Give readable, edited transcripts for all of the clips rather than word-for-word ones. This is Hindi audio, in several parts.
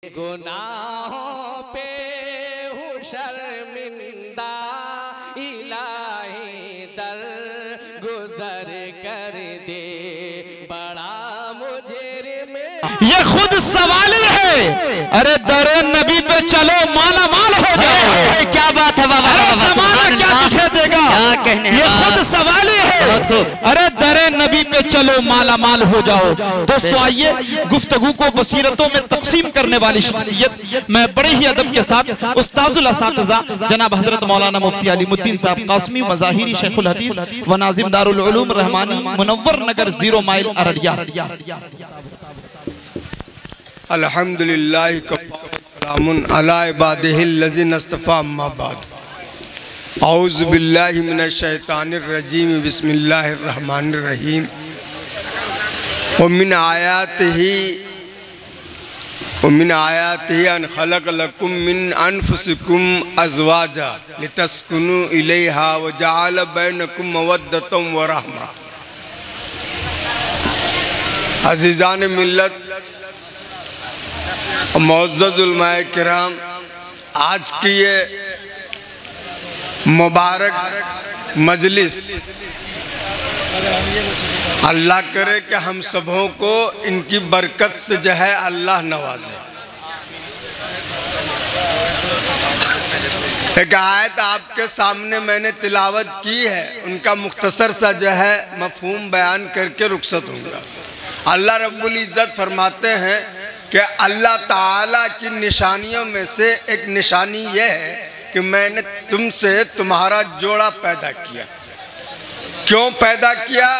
गुनाहों पे हूँ शर्मिंदा, इलाही दर गुजर कर दे, बड़ा मुजरिम ये खुद सवाल है। अरे दरे नबी पे चलो माला माल हो जाओ। क्या बात है बाबा, ज़माना क्या तुझे देगा, क्या कहने ये खुद सवाल है। अरे दरे नबी पे चलो माला माल हो जाओ। दोस्तों आइए गुफ्तगू को बसीरतों में तकसीम करने वाली शख्सियत मैं बड़े ही अदब के साथ उस्ताजुल असातिज़ा जनाब हजरत मौलाना मुफ्ती अलीमुद्दीन साहब कासमी मज़ाहिरी शेखुल हदीस व नाज़िम दारुल उलूम रहमानी मुनव्वर नगर 0 माइल अररिया। अल्हम्दुलिल्लाह सलामुन अला इबादिहिल्लज़ीना इस्तफ़ा अम्मा बाद। औज़ु बिल्लाहि मिनश शैतानिर रजीम बिस्मिल्लाहिर रहमानिर रहीम। व मिन आयातिही अन खलक़ लकुम मिन अनफुसिकुम अज़वाजा लितस्कुनु इलैहा व जअल बैनकुम मवद्दतम व रहमा। अज़ीज़ान मिल्लत मुअज़्ज़ज़ उलमाए किराम, आज की ये मुबारक मजलिस अल्लाह करे कि हम सबों को इनकी बरकत से जो है अल्लाह नवाजे। एक आयत आपके सामने मैंने तिलावत की है, उनका मुख्तसर सा जो है मफहूम बयान करके रुखसत होगा। अल्लाह रब्बुल इज़्ज़त फरमाते हैं कि अल्लाह ताला की निशानियों में से एक निशानी यह है कि मैंने तुमसे तुम्हारा जोड़ा पैदा किया। क्यों पैदा किया?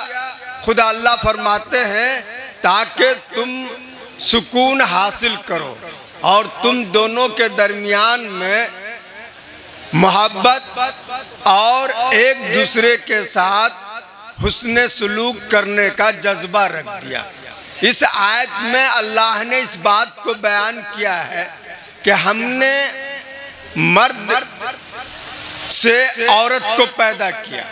खुदा अल्लाह फरमाते हैं ताकि तुम सुकून हासिल करो और तुम दोनों के दरमियान में मोहब्बत और एक दूसरे के साथ हुस्न सुलूक करने का जज्बा रख दिया। इस आयत में अल्लाह ने इस बात को बयान किया है कि हमने मर्द से औरत को पैदा किया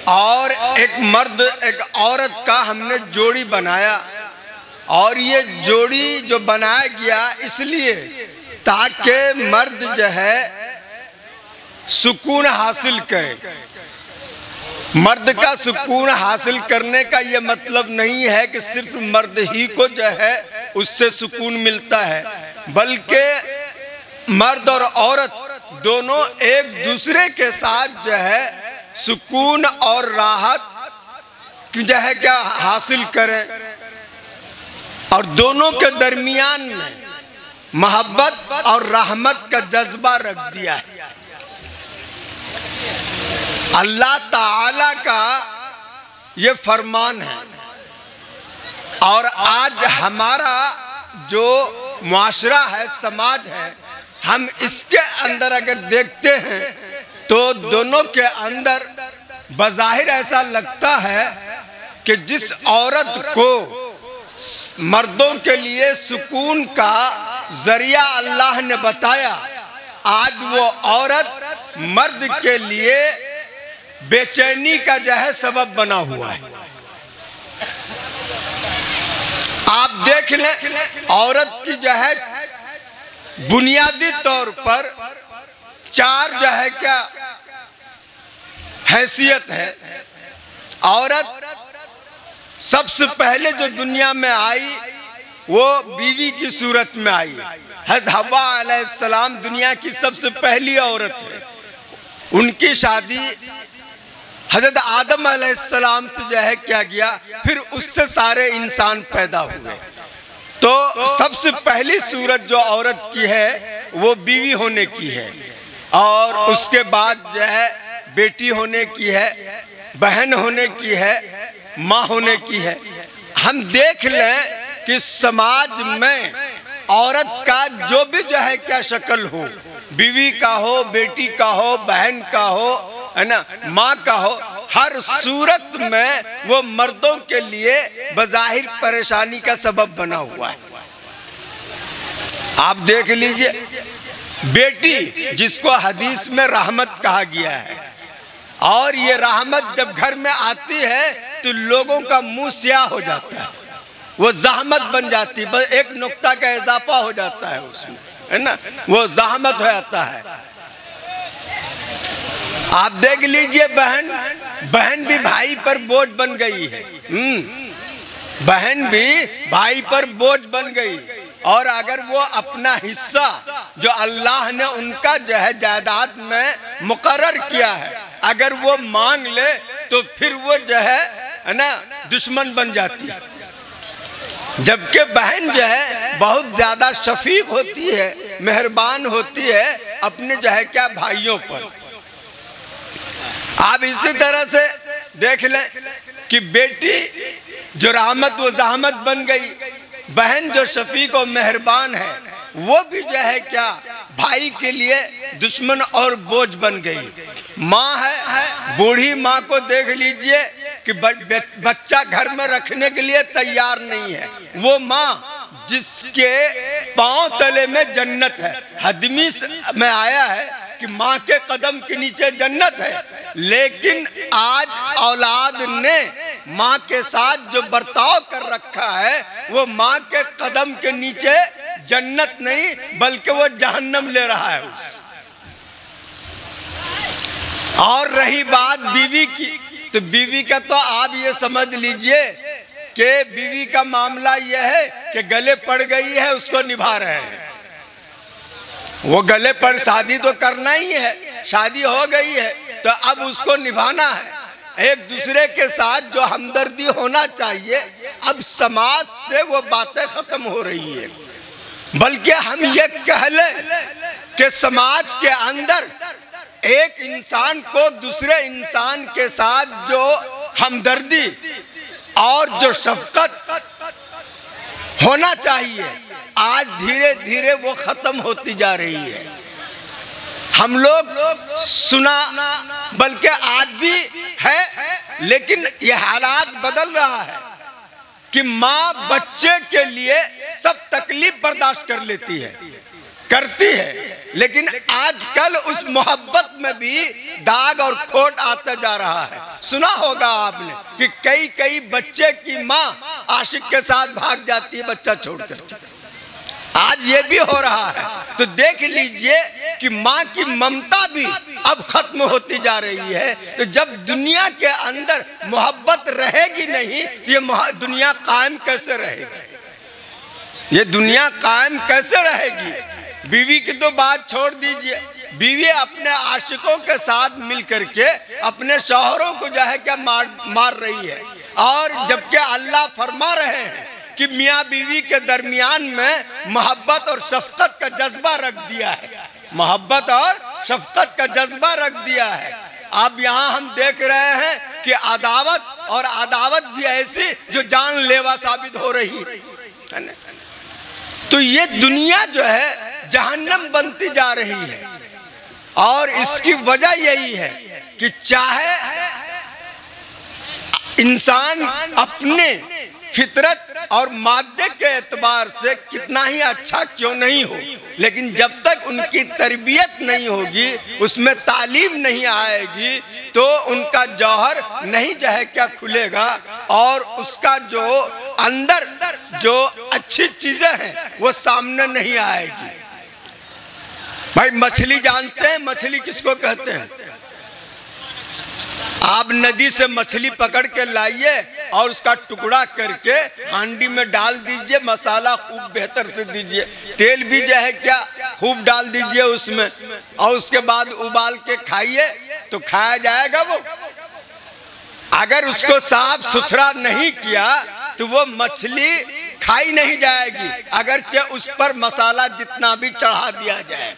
और एक मर्द एक औरत का हमने जोड़ी बनाया, और ये जोड़ी जो बनाया गया इसलिए ताकि मर्द जो है सुकून हासिल करे। मर्द का सुकून हासिल करने का ये मतलब नहीं है कि सिर्फ मर्द ही को जो है उससे सुकून मिलता है, बल्कि मर्द और औरत दोनों एक दूसरे के साथ जो है सुकून और राहत जो है क्या हासिल करें, और दोनों के दरमियान में मोहब्बत और रहमत का जज्बा रख दिया है। अल्लाह ताला का ये फरमान है। और आज हमारा जो मुआशरा है, समाज है, हम इसके अंदर अगर देखते हैं तो दोनों के अंदर बज़ाहिर ऐसा लगता है कि जिस औरत को मर्दों के लिए सुकून का जरिया अल्लाह ने बताया, आज वो औरत मर्द के लिए बेचैनी का जो है सबब बना हुआ है। आप देख लें, औरत की जो है बुनियादी तौर पर 4 जो है क्या हैसियत है। औरत सबसे पहले जो दुनिया में आई वो बीवी की सूरत में आई। हज़रत हव्वा अलैहिस्सलाम दुनिया की सबसे पहली औरत है। उनकी शादी हज़रत आदम अलैहिस्सलाम से जो है क्या गया, फिर उससे सारे इंसान पैदा हुए। तो सबसे पहली सूरत जो औरत की है वो बीवी होने की है, और उसके बाद जो है बेटी होने की है, बहन होने की है, माँ होने की है। हम देख लें कि समाज में औरत का जो भी जो है क्या शक्ल हो, बीवी का हो, बेटी का हो, बहन का हो, है ना, माँ का हो, हर सूरत में वो मर्दों के लिए बज़ाहिर परेशानी का सबब बना हुआ है। आप देख लीजिए, बेटी जिसको हदीस में रहमत कहा गया है, और ये रहमत जब घर में आती है तो लोगों का मुंह स्याह हो जाता है। वो ज़हमत बन जाती, बस एक नुक्ता का इजाफा हो जाता है उसमें, है ना, वो ज़हमत हो जाता है। आप देख लीजिए, बहन भी भाई पर बोझ बन गई है। बहन भी भाई पर बोझ बन गई, और अगर वो अपना हिस्सा जो अल्लाह ने उनका जो है जायदाद में मुकर्रर किया है, अगर वो मांग ले तो फिर वो जो है ना दुश्मन बन जाती है। जबकि बहन जो है बहुत ज्यादा शफीक होती है, मेहरबान होती है अपने जो है क्या भाइयों पर। आप इसी तरह से देख लें कि बेटी जो रहमत वो ज़हमत बन गई, बहन जो शफीक और मेहरबान है वो भी जो है क्या भाई के लिए दुश्मन और बोझ बन गई। माँ है, बूढ़ी माँ को देख लीजिए कि बच्चा घर में रखने के लिए तैयार नहीं है। वो माँ जिसके पांव तले में जन्नत है, हदीस में आया है कि माँ के कदम के नीचे जन्नत है, लेकिन आज औलाद ने माँ के साथ जो बर्ताव कर रखा है वो माँ के कदम के नीचे जन्नत नहीं बल्कि वो जहन्नम ले रहा है उस। और रही बात बीवी की, तो बीवी का तो आप ये समझ लीजिए कि बीवी का मामला यह है कि गले पड़ गई है, उसको निभा रहे हैं। वो गले पर शादी तो करना ही है, शादी हो गई है तो अब उसको निभाना है। एक दूसरे के साथ जो हमदर्दी होना चाहिए, अब समाज से वो बातें खत्म हो रही है। बल्कि हम ये कह लें कि समाज के अंदर एक इंसान को दूसरे इंसान के साथ जो हमदर्दी और जो शफकत होना चाहिए, आज धीरे धीरे वो खत्म होती जा रही है। हम लोग सुना, बल्कि आज भी है, लेकिन ये हालात बदल रहा है कि माँ बच्चे के लिए सब तकलीफ बर्दाश्त कर लेती है, करती है, लेकिन आजकल उस मोहब्बत में भी दाग और खोट आता जा रहा है। सुना होगा आपने कि कई बच्चे की माँ आशिक के साथ भाग जाती है बच्चा छोड़कर। आज ये भी हो रहा है। तो देख लीजिए कि माँ की ममता भी अब खत्म होती जा रही है। तो जब दुनिया के अंदर मोहब्बत रहेगी नहीं तो ये दुनिया कायम कैसे रहेगी? ये दुनिया कायम कैसे रहेगी? बीवी की तो बात छोड़ दीजिए, बीवी अपने आशिकों के साथ मिल करके अपने शौहरों को जो है क्या मार रही है। और जबकि अल्लाह फरमा रहे हैं कि मियाँ बीवी के दरमियान में मोहब्बत और शफकत का जज्बा रख दिया है, मोहब्बत और शफकत का जज्बा रख दिया है। अब यहाँ हम देख रहे हैं कि अदावत और अदावत भी ऐसी जो जानलेवा साबित हो रही है। तो ये दुनिया जो है जहन्नम बनती जा रही है, और इसकी वजह यही है कि चाहे इंसान अपने फितरत और मादे के एतबार से कितना ही अच्छा क्यों नहीं हो, लेकिन जब तक उनकी तरबियत नहीं होगी, उसमें तालीम नहीं आएगी, तो उनका जौहर नहीं जो है क्या खुलेगा, और उसका जो अंदर जो अच्छी चीजें हैं वो सामने नहीं आएगी। भाई मछली जानते हैं, मछली किसको कहते हैं? आप नदी से मछली पकड़ के लाइए और उसका टुकड़ा करके हांडी में डाल दीजिए, मसाला खूब बेहतर से दीजिए, तेल भी जो है क्या खूब डाल दीजिए उसमें, और उसके बाद उबाल के खाइए तो खाया जाएगा वो। अगर उसको साफ सुथरा नहीं किया तो वो मछली खाई नहीं जाएगी, अगरचे उस पर मसाला जितना भी चढ़ा दिया जाए।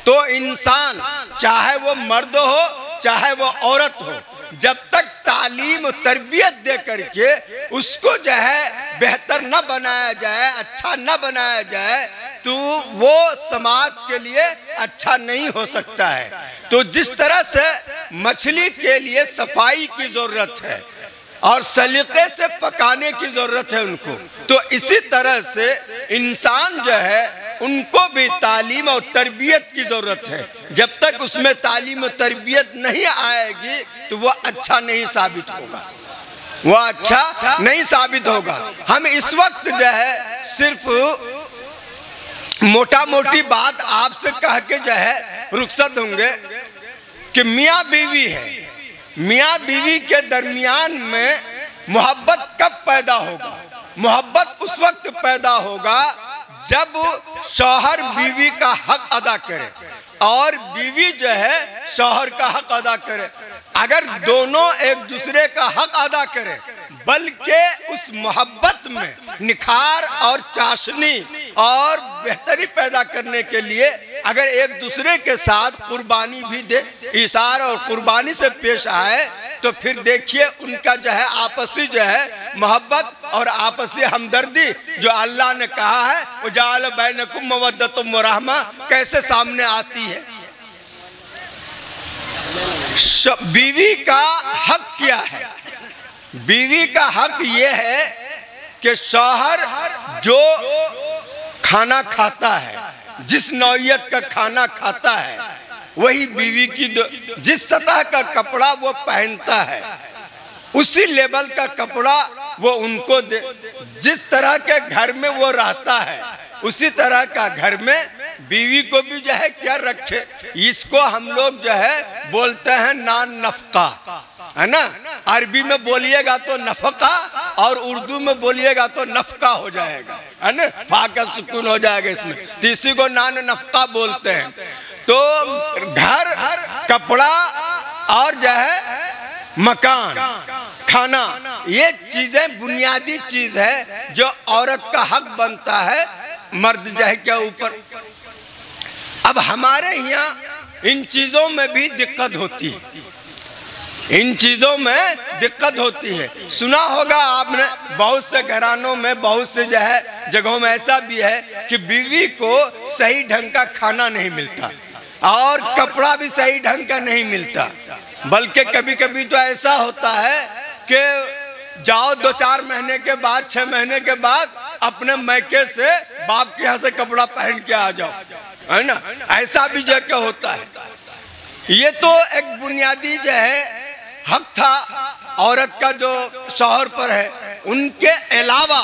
तो इंसान चाहे वो मर्द हो चाहे वो औरत हो, जब तक तालीम और तरबियत दे करके उसको जो है बेहतर न बनाया जाए, अच्छा न बनाया जाए, तो वो समाज के लिए अच्छा नहीं हो सकता है। तो जिस तरह से मछली के लिए सफाई की जरूरत है और सलीके से पकाने की जरूरत है उनको, तो इसी तरह से इंसान जो है उनको भी तालीम और तरबियत की जरूरत है। जब तक उसमें तालीम और तरबियत नहीं आएगी तो वो अच्छा नहीं साबित होगा। वो अच्छा नहीं साबित होगा। हम इस वक्त जो है सिर्फ मोटा मोटी बात आपसे कह के जो है रुखसत होंगे कि मियाँ बीवी है, मियाँ बीवी के दरमियान में मोहब्बत कब पैदा होगा? मोहब्बत उस वक्त पैदा होगा जब शौहर बीवी का हक अदा करे और बीवी जो है शौहर का हक अदा करे। अगर दोनों एक दूसरे का हक अदा करें, बल्कि उस मोहब्बत में निखार और चाशनी और बेहतरी पैदा करने के लिए अगर एक दूसरे के साथ कुर्बानी भी दे, इशार और कुर्बानी से पेश आए, तो फिर देखिए उनका जो है आपसी जो है मोहब्बत और आपसी हमदर्दी जो अल्लाह ने कहा है वो जाल बैनकुम मवद्दतुम व रहमा कैसे सामने आती है। बीवी का हक क्या है? बीवी का हक ये है कि शौहर जो खाना खाता है, जिस नौइयत का खाना खाता है, वही बीवी की जिस सतह का कपड़ा वो पहनता है, उसी लेवल का कपड़ा वो उनको दे। जिस तरह के घर में वो रहता है, उसी तरह का घर में बीवी को भी जो है क्या रखे। इसको हम लोग जो है बोलते हैं नान नफका, है ना। अरबी में बोलिएगा तो नफका और उर्दू में बोलिएगा तो नफका हो जाएगा, है ना। फा का सुकून हो जाएगा इसमें, तो इसी को नान नफका बोलते हैं। तो घर, कपड़ा और जो है मकान, खाना, ये चीजें बुनियादी चीज है जो औरत का हक बनता है मर्द जो है क्या ऊपर। अब हमारे यहाँ इन चीजों में भी दिक्कत होती है, इन चीजों में दिक्कत होती है। सुना होगा आपने बहुत से घरानों में, बहुत से जो है जगहों में ऐसा भी है कि बीवी को सही ढंग का खाना नहीं मिलता और कपड़ा भी सही ढंग का नहीं मिलता। बल्कि कभी कभी तो ऐसा होता है कि जाओ 2-4 महीने के बाद, 6 महीने के बाद अपने मैके से बाप के यहाँ से कपड़ा पहन के आ जाओ, है ना। ऐसा भी जगह होता है। ये तो एक बुनियादी जो है हक था औरत का जो शौहर पर है। उनके अलावा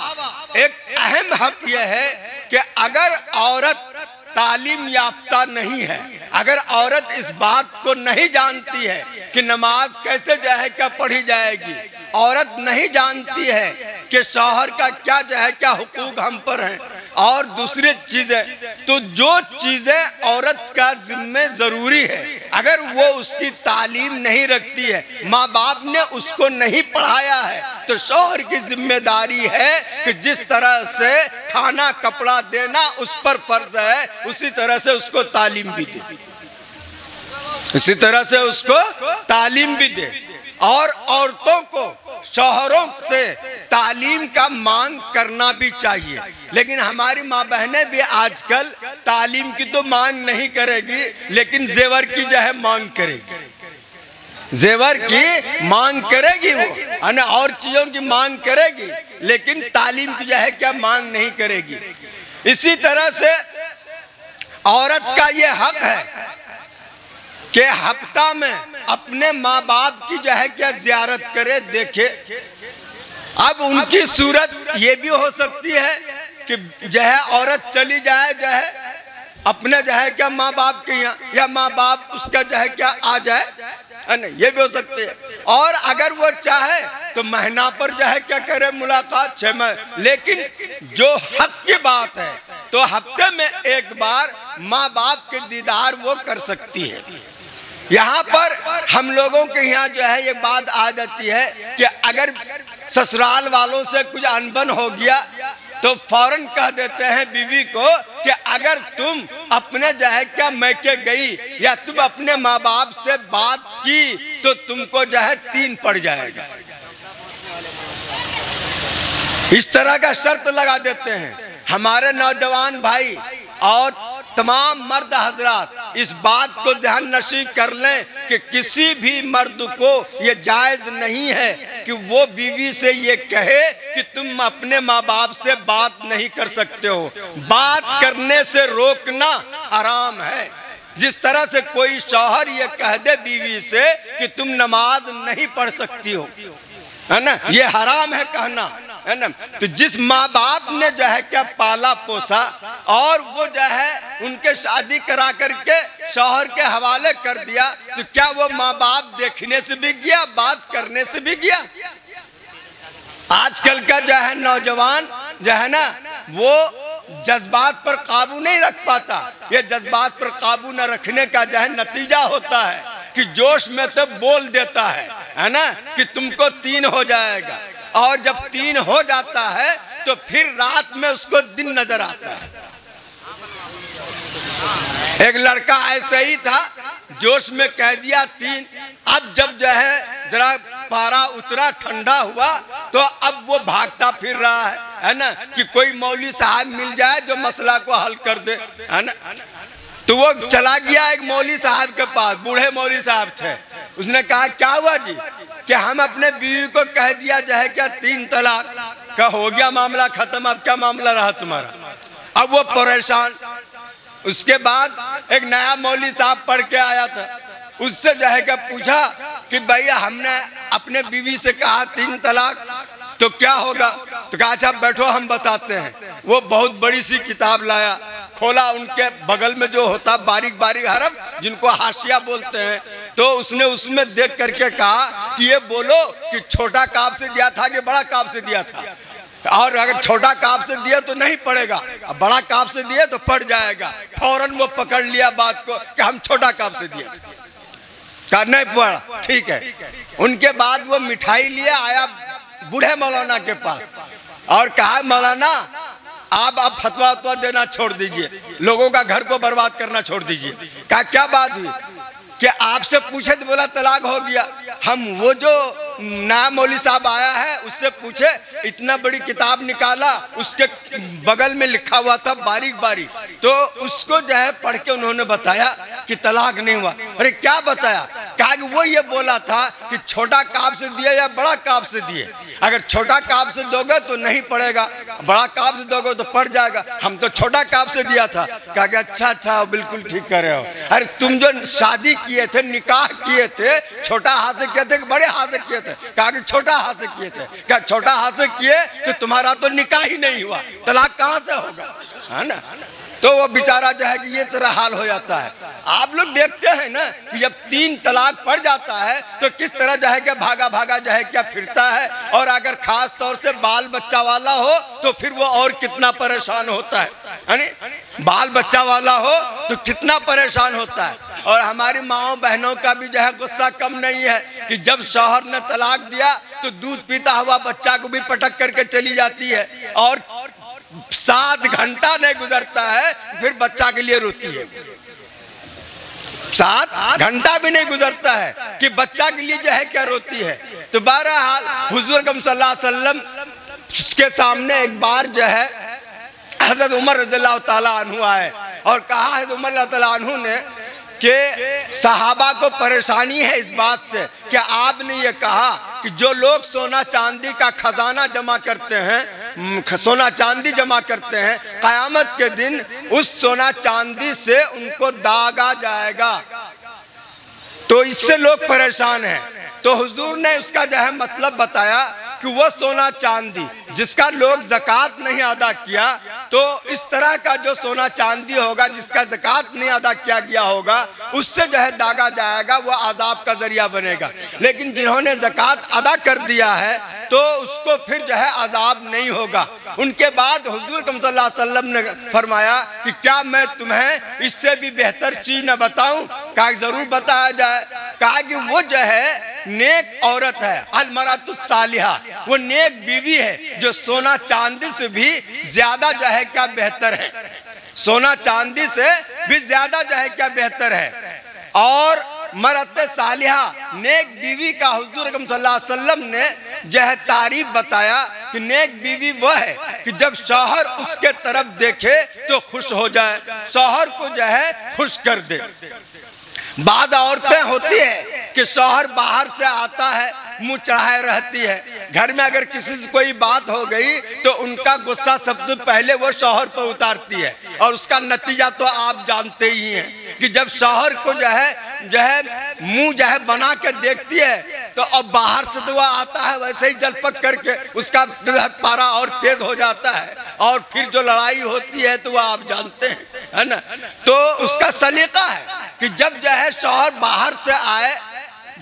एक अहम हक यह है कि अगर औरत तालीम याफ्ता नहीं है, अगर औरत इस बात को नहीं जानती है कि नमाज कैसे जो है क्या पढ़ी जाएगी, औरत नहीं जानती है कि शौहर का क्या जो है क्या हुकूक हम पर है और दूसरी चीजें, तो जो चीजें औरत का जिम्मे जरूरी है अगर वो उसकी तालीम नहीं रखती है, माँ बाप ने उसको नहीं पढ़ाया है, तो शौहर की जिम्मेदारी है कि जिस तरह से खाना कपड़ा देना उस पर फर्ज है, उसी तरह से उसको तालीम भी दे, इसी तरह से उसको तालीम भी दे। और औरतों को शौहरों से तालीम का मांग करना भी चाहिए। लेकिन हमारी माँ बहनें भी आजकल तालीम की तो मांग नहीं करेगी, लेकिन जेवर की जो है मांग करेगी, जेवर की मांग करेगी वो, है ना, और चीजों की मांग करेगी, लेकिन तालीम की जो है क्या मांग नहीं करेगी। इसी तरह से औरत का ये हक है कि हफ्ता में अपने माँ बाप की जो है क्या जियारत करे, देखे। अब उनकी सूरत ये भी हो सकती है कि जो है औरत चली जाए जो है अपने जो है क्या माँ बाप के यहाँ, या माँ बाप उसका जो है क्या आ जाए, है ना, ये भी हो सकती है। और अगर वो चाहे तो महीना पर जो है क्या करे मुलाकात, 6 महीने। लेकिन जो हक की बात है तो हफ्ते में एक बार माँ बाप के दीदार वो कर सकती है। यहाँ पर हम लोगों के यहाँ जो है ये बात आ जाती है कि अगर ससुराल वालों से कुछ अनबन हो गया तो फौरन कह देते हैं बीवी को कि अगर तुम अपने जो है क्या मैके गई या तुम अपने माँ बाप से बात की तो तुमको जो है 3 पड़ जाएगा। इस तरह का शर्त लगा देते हैं। हमारे नौजवान भाई और तमाम मर्द हजरात इस बात को ध्यान नशीं कर लें कि किसी भी मर्द को ये जायज नहीं है कि वो बीवी से ये कहे कि तुम अपने माँ बाप से बात नहीं कर सकते हो। बात करने से रोकना हराम है। जिस तरह से कोई शौहर ये कह दे बीवी से कि तुम नमाज नहीं पढ़ सकती हो, है ना, ये हराम है कहना, है ना। तो जिस माँ बाप ने जो है क्या पाला पोसा और वो जो है उनके शादी करा करके शौहर के हवाले कर दिया, तो क्या वो माँ बाप देखने से भी गया, बात करने से भी गया? आजकल का जो है नौजवान जो है ना, वो जज्बात पर काबू नहीं रख पाता। ये जज्बात पर काबू न रखने का जो है नतीजा होता है कि जोश में तो बोल देता है ना, कि तुमको 3 हो जाएगा, और जब 3 हो जाता है तो फिर रात में उसको दिन नजर आता है। एक लड़का ऐसे ही था, जोश में कह दिया 3। अब जब जो है जरा पारा उतरा, ठंडा हुआ, तो अब वो भागता फिर रहा है ना, कि कोई मौलवी साहब मिल जाए जो मसला को हल कर दे, है ना। तो वो चला गया एक मौलवी साहब के पास, बूढ़े मौलवी साहब थे। उसने कहा क्या हुआ जी? कि हम अपने बीवी को कह दिया जाए क्या 3 तलाक का हो गया, मामला खत्म, अब क्या मामला रहा तुम्हारा? अब वो परेशान। उसके बाद एक नया मौलवी साहब पढ़ के आया था, उससे जो है क्या पूछा कि भैया हमने अपने बीवी से कहा 3 तलाक, तो क्या होगा? तो कहा अच्छा बैठो हम बताते हैं। वो बहुत बड़ी सी किताब लाया, खोला, उनके बगल में जो होता बारीक बारीक हरफ जिनको हाशिया बोलते हैं, तो उसने उसमें देख करके कहा कि ये बोलो कि छोटा काफ से दिया था कि बड़ा काफ से दिया था, और अगर छोटा काफ से दिया तो नहीं पड़ेगा, बड़ा काफ से दिया तो पड़ जाएगा। फौरन वो पकड़ लिया बात को कि हम छोटा काफ से दिया था। कहा नहीं पड़ा, ठीक है। उनके बाद वो मिठाई लिए आया बूढ़े मौलाना के पास और कहा मौलाना आप फतवा वतवा देना छोड़ दीजिए, लोगों का घर को बर्बाद करना छोड़ दीजिए। कहा क्या बात हुई? कि आपसे पूछे तो बोला तलाक हो गया। हम वो जो नया मौलवी साहब आया है उससे पूछे, इतना बड़ी किताब निकाला, उसके बगल में लिखा हुआ था बारीक बारीक, तो उसको जो है पढ़ के उन्होंने बताया कि तलाक नहीं हुआ। अरे क्या बताया? कहा कि वो ये बोला था कि छोटा काफ से दिए या बड़ा काफ से दिए, अगर छोटा काफ से दोगे तो नहीं पड़ेगा, बड़ा काफ से दोगे तो पड़ जाएगा। हम तो छोटा काफ से दिया था। कहा कि अच्छा बिल्कुल ठीक कर रहे हो। अरे तुम जो शादी किए थे, निकाह किए थे, छोटा हाथ से किए थे कि बड़े हाथ से किए थे? कहा कि छोटा हाथ से किए थे। क्या छोटा हाथ से किए तो तुम्हारा तो निकाह ही नहीं हुआ, तलाक कहां से होगा, है ना। तो वो बेचारा जो है कि ये तरह हाल हो जाता है। आप लोग देखते हैं ना कि जब 3 तलाक पड़ जाता है तो किस तरह जो है कि भागा भागा जो है क्या फिरता है, और अगर खास तौर से बाल बच्चा वाला हो तो फिर वो और कितना परेशान होता है। बाल बच्चा वाला हो तो कितना परेशान होता है। और हमारी माओ बहनों का भी जो है गुस्सा कम नहीं है कि जब शौहर ने तलाक दिया तो दूध पीता हुआ बच्चा को भी पटक करके चली जाती है, और 7 घंटा नहीं गुजरता है फिर बच्चा के लिए रोती है। 7 घंटा भी नहीं गुजरता है कि बच्चा के लिए जो है क्या रोती है। तो बहरहाल हुजूर अकरम सल्लल्लाहु अलैहि वसल्लम के सामने एक बार जो है हजरत उमर रज़ियल्लाहु ताला अन्हु आए और कहा है उमर रज़ियल्लाहु ताला अन्हु ने कि सहाबा को परेशानी है इस बात से कि आपने ये कहा कि जो लोग सोना चांदी का खजाना जमा करते हैं, सोना चांदी जमा करते हैं, क़यामत के दिन उस सोना चांदी से उनको दागा जाएगा, तो इससे लोग परेशान हैं। तो हुजूर ने उसका जो है मतलब बताया कि वो सोना चांदी जिसका लोग ज़कात नहीं अदा किया, तो इस तरह का जो सोना चांदी होगा जिसका ज़कात नहीं अदा किया गया होगा, उससे जो है दागा जाएगा, वो अजाब का जरिया बनेगा। लेकिन जिन्होंने ज़कात अदा कर दिया है तो उसको फिर जो है अजाब नहीं होगा। उनके बाद हुजूर सल्लल्लाहु अलैहि वसल्लम ने फरमाया कि क्या मैं तुम्हें इससे भी बेहतर चीज न बताऊं? कहा जरूर बताया जाए। कहा कि वो जो है नेक औरत है, अलमरातुस सालिहा, वो नेक बीवी है जो सोना चांदी से भी ज्यादा जो है क्या बेहतर है, सोना चांदी से भी ज्यादा जो है क्या बेहतर है। और मरत सालिहा नेक बीवी का हुजूर सल्लल्लाहु अलैहि वसल्लम ने जो है तारीफ बताया कि नेक बीवी वह है कि जब शौहर उसके तरफ देखे तो खुश हो जाए, शौहर को जो है खुश कर दे। बाज़ औरतें होती है कि शौहर बाहर से आता है मुंह चढ़ाए रहती है, घर में अगर किसी से कोई बात हो गई तो उनका गुस्सा सबसे पहले वो शौहर पर उतारती है, और उसका नतीजा तो आप जानते ही हैं कि जब शौहर को जो है मुंह जो है बना के देखती है तो अब बाहर से तो वह आता है वैसे ही जलपक करके उसका पारा और तेज हो जाता है, और फिर जो लड़ाई होती है तो वह आप जानते हैं, है ना। तो उसका सलीका है कि जब जो है शौहर बाहर से आए,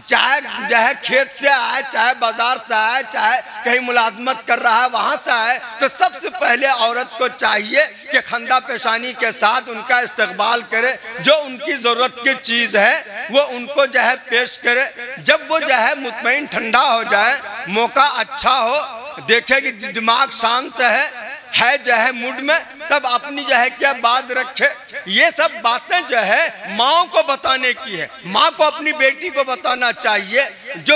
चाहे जो है खेत से आए, चाहे बाजार से आए, चाहे कहीं मुलाजमत कर रहा है वहां से आए, तो सबसे पहले औरत को चाहिए कि खंदा पेशानी के साथ उनका इस्तकबाल करे, जो उनकी जरूरत की चीज है वो उनको जो है पेश करे। जब वो जो है मुतमईन ठंडा हो जाए, मौका अच्छा हो, देखे कि दिमाग शांत है जो है मूड में, तब अपनी जो है क्या बात रखे। ये सब बातें जो है माँ को बताने की है, माँ को अपनी बेटी को बताना चाहिए। जो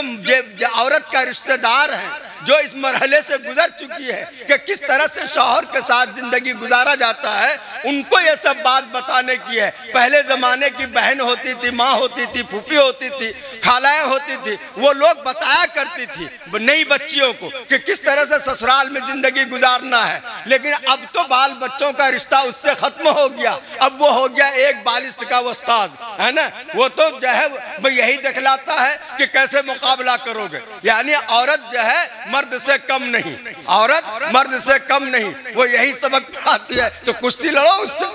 औरत का रिश्तेदार है, जो इस मरहले से गुजर चुकी है कि किस तरह से शौहर के साथ जिंदगी गुजारा जाता है, उनको ये सब बात बताने की है। पहले जमाने की बहन होती थी, माँ होती थी, फूफी होती थी, खालाएं होती थी, वो लोग बताया करती थी नई बच्चियों को कि किस तरह से ससुराल में जिंदगी गुजारना है। लेकिन अब तो बाल बच्चों का रिश्ता उससे खत्म हो गया, अब वो हो गया एक बालिश का उस्ताद, है ना। वो तो जो है वो यही दिखलाता है कि कैसे मुकाबला करोगे, यानी औरत जो है मर्द से कम नहीं, औरत मर्द से कम नहीं, वो यही सबक पढ़ाती है। तो कुश्ती लड़ो उससे,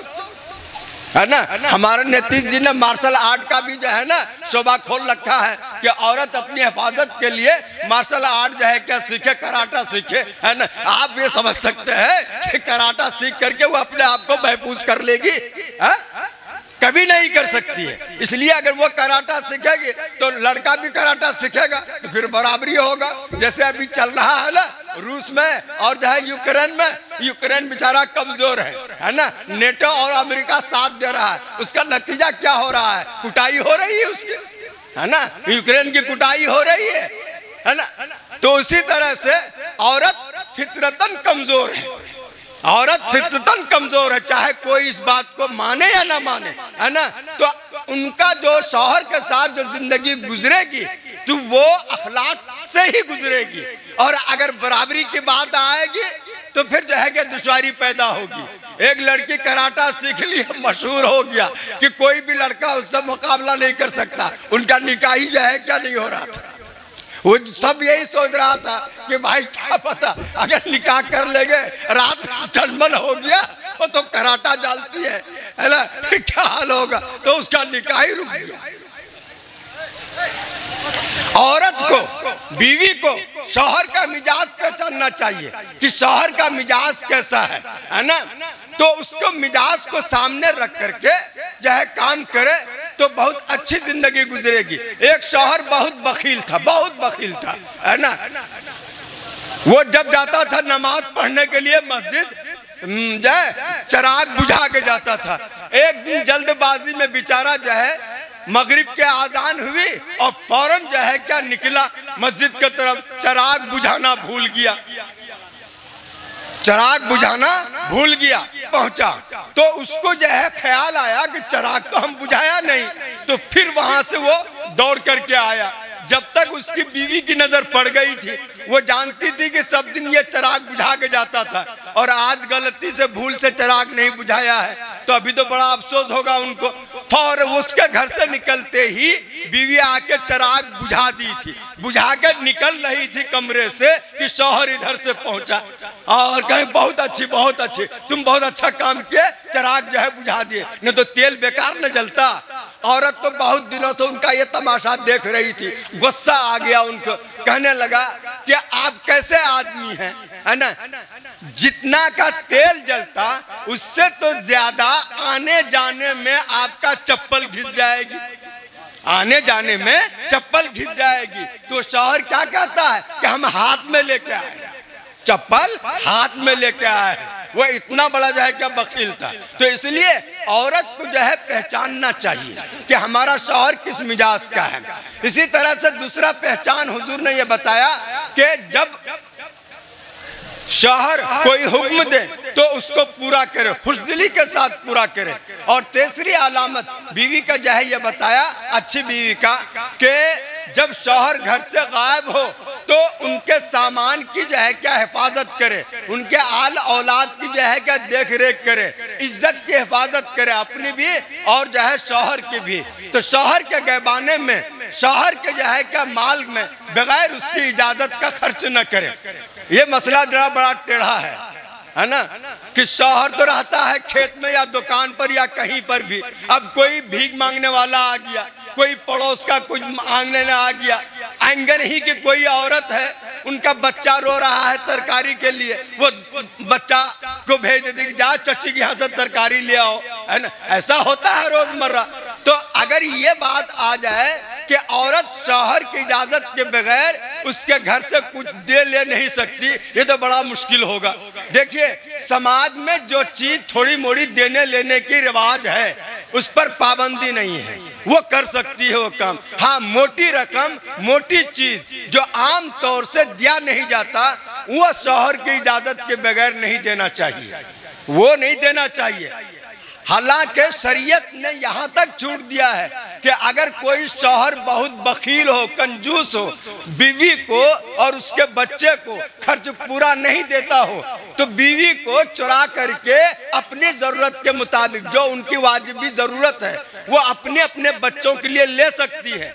है ना। हमारे नीतीश जी ने मार्शल आर्ट का भी जो है ना शोभा खोल रखा है कि औरत अपनी हिफाजत के लिए मार्शल आर्ट जो है क्या सीखे, कराटा सीखे, है ना। आप ये समझ सकते हैं कि कराटा सीख करके वो अपने आप को महफूज कर लेगी? कभी नहीं कर सकती है। इसलिए अगर वो कराटा सीखेगी तो लड़का भी कराटा सीखेगा, तो फिर बराबरी होगा। जैसे अभी चल रहा है ना रूस में और जो है यूक्रेन में, यूक्रेन बेचारा कमजोर है ना, नेटो और अमेरिका साथ दे रहा है, उसका नतीजा क्या हो रहा है? कुटाई हो रही है उसकी, है ना, यूक्रेन की कुटाई हो रही है ना। तो उसी तरह से औरत फितरतन कमजोर है, औरत फितरतन कमजोर है, चाहे कोई इस बात को माने या ना माने, है ना। तो उनका जो शौहर के साथ जो जिंदगी गुजरेगी तो वो अखलाक से ही गुजरेगी, और अगर बराबरी की बात आएगी तो फिर जो है कि दुश्वारी पैदा होगी। एक लड़की कराटा सीख ली, मशहूर हो गया कि कोई भी लड़का उससे मुकाबला नहीं कर सकता, उनका निकाह ही जो है क्या नहीं हो रहा था। वो सब यही सोच रहा था कि भाई क्या पता अगर निकाह कर लेंगे, रात टनमन हो गया वो तो कराटा डालती है ना, फिर क्या हाल होगा, तो उसका निकाह ही रुक गया। औरत को, बीवी को शौहर का मिजाज पहचानना चाहिए कि शौहर का मिजाज कैसा है ना। तो उसको मिजाज को सामने रख करके जो है काम करे तो बहुत अच्छी जिंदगी गुजरेगी। एक शौहर बहुत बखील था, बहुत बखील था, है ना। वो जब जाता था नमाज पढ़ने के लिए मस्जिद, जो है चिराग बुझा के जाता था। एक दिन जल्दबाजी में बेचारा जो है मगरिब के आजान हुई और फौरन जो है क्या निकला मस्जिद की तरफ, चिराग बुझाना भूल गया, चिराग बुझाना भूल गया। पहुंचा तो उसको जो है ख्याल आया कि चिराग तो हम बुझाया नहीं, तो फिर वहां से वो दौड़ करके आया। जब तक उसकी बीवी की नजर पड़ गई थी, वो जानती थी कि सब दिन ये चिराग बुझा के जाता था और आज गलती से भूल से चिराग नहीं बुझाया है, तो अभी तो बड़ा अफसोस होगा उनको। फौरन उसके घर से निकलते ही बीवी आके चिराग बुझा दी थी, बुझा के निकल रही थी कमरे से कि शौहर इधर से पहुंचा और कहे बहुत अच्छी, बहुत अच्छी, तुम बहुत अच्छा काम किए, चिराग जो है बुझा दिए, नहीं तो तेल बेकार न जलता। औरत तो बहुत दिनों से उनका ये तमाशा देख रही थी, गुस्सा आ गया उनको, कहने लगा कि आप कैसे आदमी हैं, है ना, जितना का तेल जलता उससे तो ज्यादा आने जाने में आपका चप्पल घिस जाएगी, आने जाने में चप्पल घिस जाएगी। तो शौहर क्या कहता है कि हम हाथ में लेके आए, चप्पल हाथ में लेके आए। वो इतना बड़ा जो है क्या बखील था। तो इसलिए औरत को जो है पहचानना चाहिए कि हमारा शौहर किस मिजाज का है। इसी तरह से दूसरा पहचान हुजूर ने ये बताया कि जब शौहर कोई हुक्म दे तो उसको पूरा करे, खुशदिली के साथ पूरा करे। और तीसरी अलामत बीवी का जो है ये बताया अच्छी बीवी का कि जब शौहर घर से गायब हो तो उनके सामान की जो है क्या हिफाजत करे, उनके आल औलाद की जो है क्या देख रेख करे, इज्जत की हिफाजत करे, अपनी भी और जो है शौहर की भी। तो शौहर के गैबाने में, शौहर के जो है क्या माल में बगैर उसकी इजाजत का खर्च न करे। ये मसला जरा बड़ा टेढ़ा है ना, कि शौहर तो रहता है खेत में या दुकान पर या कहीं पर भी, अब कोई भीख मांगने वाला आ गया, कोई पड़ोस का कुछ मांगने न आ गया, आंगन ही की कोई औरत है, उनका बच्चा रो रहा है तरकारी के लिए, वो बच्चा को भेज देती जा चची के यहाँ से तरकारी ले आओ, है ना, ऐसा होता है रोजमर्रा। तो अगर ये बात आ जाए कि औरत शौहर की इजाजत के बगैर उसके घर से कुछ दे ले नहीं सकती, ये तो बड़ा मुश्किल होगा। देखिए समाज में जो चीज थोड़ी मोड़ी देने लेने की रिवाज है उस पर पाबंदी नहीं है, वो कर सकती है वो काम। हाँ, मोटी रकम, मोटी चीज जो आम तौर से दिया नहीं जाता वो शौहर की इजाजत के बगैर नहीं देना चाहिए, वो नहीं देना चाहिए। हालांकि शरीयत ने यहाँ तक छूट दिया है कि अगर कोई शौहर बहुत बखील हो, कंजूस हो, बीवी को और उसके बच्चे को खर्च पूरा नहीं देता हो तो बीवी को चुरा करके अपनी जरूरत के मुताबिक जो उनकी वाजिबी जरूरत है वो अपने अपने बच्चों के लिए ले सकती है।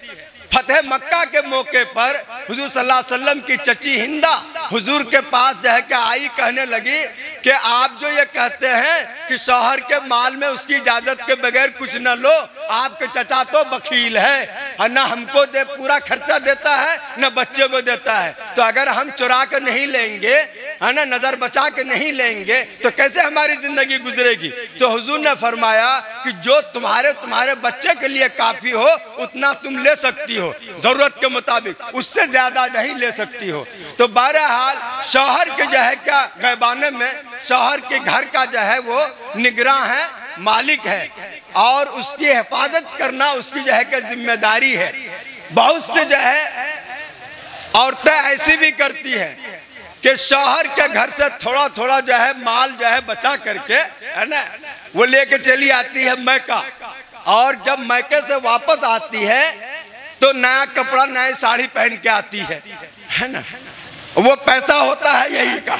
फतेह मक्का के मौके पर हुजूर सल्लल्लाहु अलैहि वसल्लम की चची हिंदा हुजूर के पास जो है कि आई, कहने लगी कि आप जो ये कहते हैं कि शौहर के माल में उसकी इजाजत के बगैर कुछ न लो, आपके चचा तो बखील है और न हमको दे पूरा खर्चा देता है न बच्चे को देता है, तो अगर हम चुरा कर नहीं लेंगे, है ना, नजर बचा के नहीं लेंगे तो कैसे हमारी जिंदगी गुजरेगी। तो हुजूर ने फरमाया कि जो तुम्हारे बच्चे के लिए काफी हो उतना तुम ले सकती हो जरूरत के मुताबिक, उससे ज्यादा नहीं ले सकती हो। तो बहरहाल शौहर के जो है क्या गैबाने में शौहर के घर का जो है वो निगरां है, मालिक है और उसकी हिफाजत करना उसकी जो है क्या जिम्मेदारी है। बहुत से जो है औरतें ऐसी भी करती हैं कि शौहर के घर से थोड़ा थोड़ा जो है माल जो है बचा करके, है ना, वो लेके चली आती है मैका, और जब मैके से वापस आती है तो नया कपड़ा नई साड़ी पहन के आती है ना, वो पैसा होता है यही का,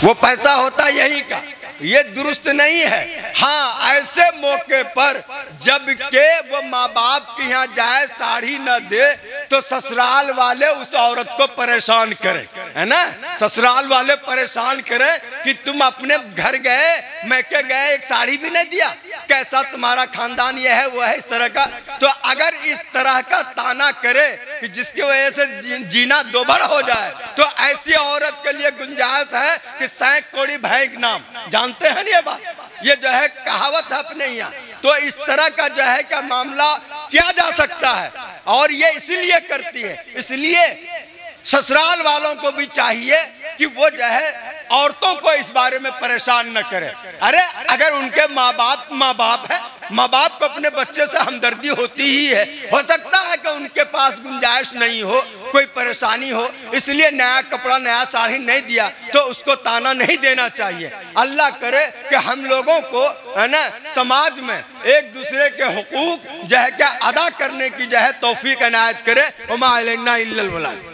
वो पैसा होता है यही का, ये दुरुस्त नहीं है। हाँ, ऐसे मौके पर जब के वो माँ बाप के यहाँ जाए साड़ी न दे तो ससुराल वाले उस औरत को परेशान करें, है ना, ससुराल वाले परेशान करें कि तुम अपने घर गए, मैके गए, एक साड़ी भी नहीं दिया, कैसा तुम्हारा खानदान ये है वो है, इस तरह का। तो अगर इस तरह का ताना करे कि जिसकी वजह से जीना दोभर हो जाए तो ऐसी औरत के लिए गुंजाइश है कि सैक कोड़ी भैंक नाम, जानते हैं ये बात, ये जो है कहावत है अपने यहाँ। तो इस तरह का जो है का मामला किया जा सकता है और ये इसलिए करती है, इसलिए ससुराल वालों को भी चाहिए कि वो जो है औरतों को इस बारे में परेशान न करे। अरे अगर उनके माँ बाप है, माँ बाप को अपने बच्चे से हमदर्दी होती ही है, हो सकता है कि उनके पास गुंजाइश नहीं हो, कोई परेशानी हो, इसलिए नया कपड़ा नया साड़ी नहीं दिया तो उसको ताना नहीं देना चाहिए। अल्लाह करे कि हम लोगों को, है ना, समाज में एक दूसरे के हुकूक जो है क्या अदा करने की जो है तौफीक इनायत करे। वमा अलैना इल्लल बलाग।